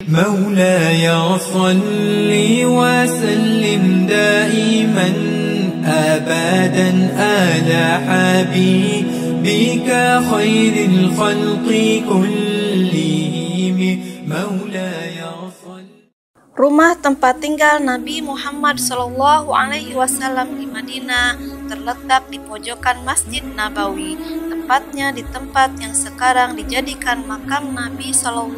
مولاي صل وسلم دائما أبدا على حبيبك خير الخلق كلهم مولاي صل. Rumah tempat tinggal Nabi Muhammad SAW di Madinah terletak di pojokan Masjid Nabawi, tepatnya di tempat yang sekarang dijadikan makam Nabi SAW.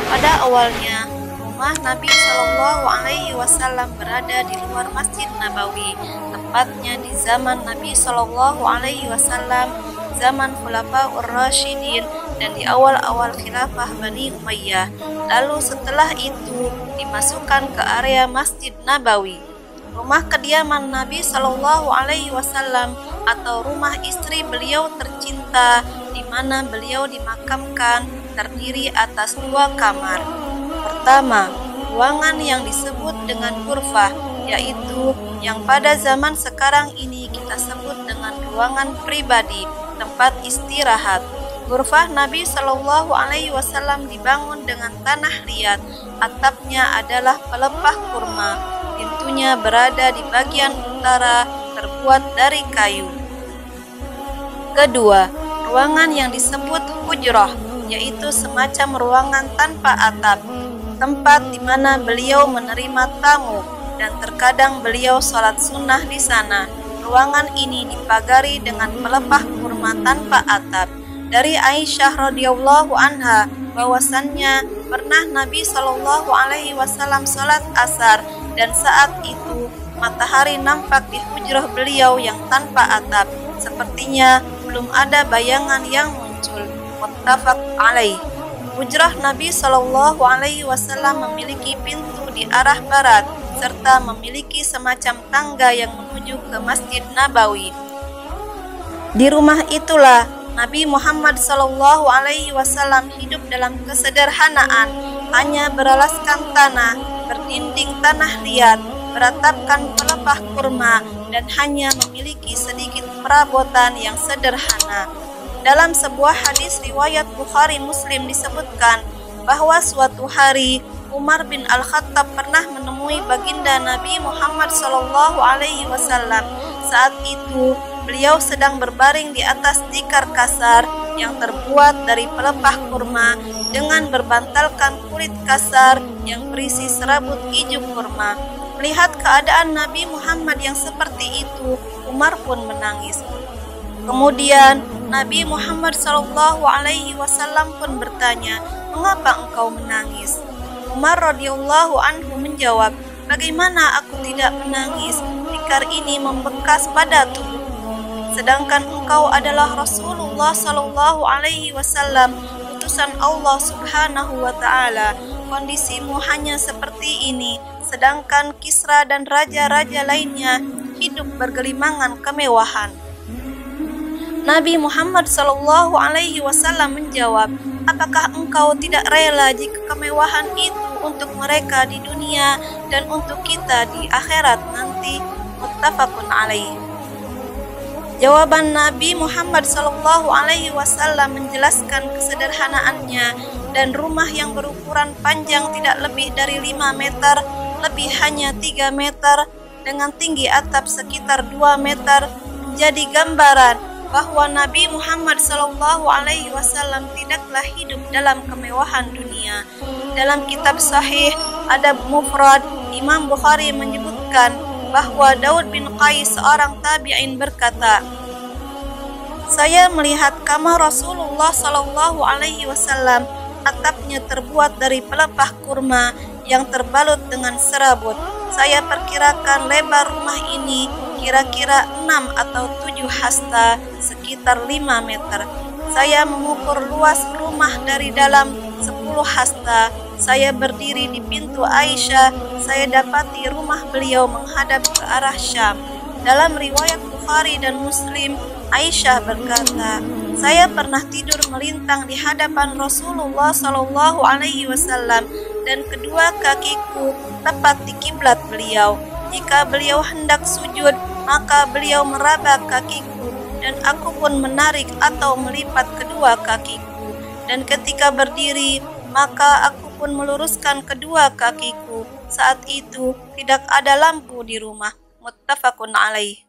Pada awalnya, rumah Nabi SAW berada di luar Masjid Nabawi, tepatnya di zaman Nabi SAW, zaman Khulafaur Rasyidin, dan di awal-awal khilafah Bani Umayyah. Lalu setelah itu dimasukkan ke area Masjid Nabawi. Rumah kediaman Nabi SAW atau rumah istri beliau tercinta, di mana beliau dimakamkan, terdiri atas 2 kamar. Pertama, ruangan yang disebut dengan ghurfah, yaitu yang pada zaman sekarang ini kita sebut dengan ruangan pribadi, tempat istirahat. Ghurfah Nabi SAW dibangun dengan tanah liat, atapnya adalah pelepah kurma, pintunya berada di bagian utara, terbuat dari kayu. Kedua, ruangan yang disebut hujrah, yaitu semacam ruangan tanpa atap, tempat di mana beliau menerima tamu dan terkadang beliau sholat sunnah di sana. Ruangan ini dipagari dengan pelepah kurma tanpa atap. Dari Aisyah radhiyallahu anha bahwasannya pernah Nabi SAW sholat asar dan saat itu matahari nampak di hujrah beliau yang tanpa atap. Sepertinya belum ada bayangan yang muncul. Muttafaq alaih. Hujrah Nabi SAW memiliki pintu di arah barat serta memiliki semacam tangga yang menuju ke Masjid Nabawi. Di rumah itulah Nabi Muhammad SAW hidup dalam kesederhanaan, hanya beralaskan tanah, berdinding tanah liat, beratapkan pelepah kurma, dan hanya memiliki sedikit perabotan yang sederhana. Dalam sebuah hadis riwayat Bukhari Muslim disebutkan bahwa suatu hari Umar bin Al-Khattab pernah menemui baginda Nabi Muhammad SAW. Saat itu beliau sedang berbaring di atas tikar kasar yang terbuat dari pelepah kurma dengan berbantalkan kulit kasar yang berisi serabut ijuk kurma. Melihat keadaan Nabi Muhammad yang seperti itu, Umar pun menangis. Kemudian Nabi Muhammad SAW pun bertanya, "Mengapa engkau menangis?" Umar radhiyallahu anhu menjawab, "Bagaimana aku tidak menangis? Tikar ini membekas pada tubuhku. Sedangkan engkau adalah Rasulullah SAW, utusan Allah Subhanahu wa Ta'ala. Kondisimu hanya seperti ini, sedangkan Kisra dan raja-raja lainnya hidup bergelimangan kemewahan." Nabi Muhammad SAW menjawab, "Apakah engkau tidak rela jika kemewahan itu untuk mereka di dunia dan untuk kita di akhirat nanti?" Muttafaqun alaih. Jawaban Nabi Muhammad SAW menjelaskan kesederhanaannya, dan rumah yang berukuran panjang tidak lebih dari 5 meter, lebih hanya 3 meter, dengan tinggi atap sekitar 2 meter, menjadi gambaran bahwa Nabi Muhammad SAW tidaklah hidup dalam kemewahan dunia. Dalam kitab Sahih Adab Mufrad, Imam Bukhari menyebutkan bahwa Daud bin Qais seorang tabi'in berkata, "Saya melihat kamar Rasulullah SAW, atapnya terbuat dari pelepah kurma yang terbalut dengan serabut. Saya perkirakan lebar rumah ini kira-kira 6 atau 7 hasta, sekitar 5 meter. Saya mengukur luas rumah dari dalam 10 hasta. Saya berdiri di pintu Aisyah. Saya dapati rumah beliau menghadap ke arah Syam." Dalam riwayat Bukhari dan Muslim, Aisyah berkata, "Saya pernah tidur melintang di hadapan Rasulullah SAW dan kedua kakiku tepat di kiblat beliau. Jika beliau hendak sujud, maka beliau meraba kakiku dan aku pun menarik atau melipat kedua kakiku. Dan ketika berdiri, maka aku pun meluruskan kedua kakiku. Saat itu tidak ada lampu di rumah. Muttafaqun alaih.